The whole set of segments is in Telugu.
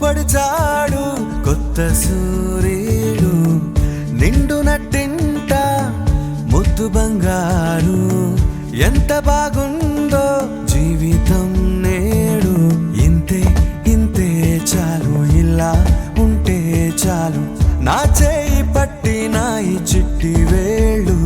పడిచాడు కొత్త సూర్యుడు నిండు నట్టింట ముద్దు బంగారు ఎంత బాగుందో జీవితం నేడు ఇంతే ఇంతే చాలు ఇలా ఉంటే చాలు నా చేయి పట్టి నా ఈ చిట్టి వేళ్ళు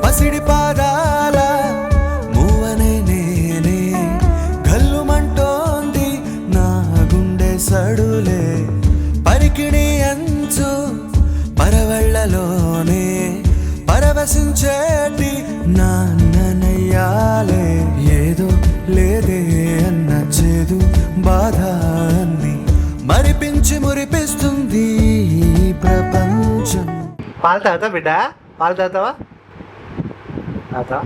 పసిడి పాదాల మూవనే నేనే గల్లుమంటోంది నా గుండె సడులే పరికిణి అంచు పరవళ్ళలోనే పరవశించేటి నాన్ననయ్యాలే ఏదో లేదే అన్న చేదు బాధ అన్ని మరిపించి మురిపిస్తుంది ఈ ప్రపంచం. పాలు తాగుతావా బిడ్డ? పాలు తాగుతావా? తాగుతావా?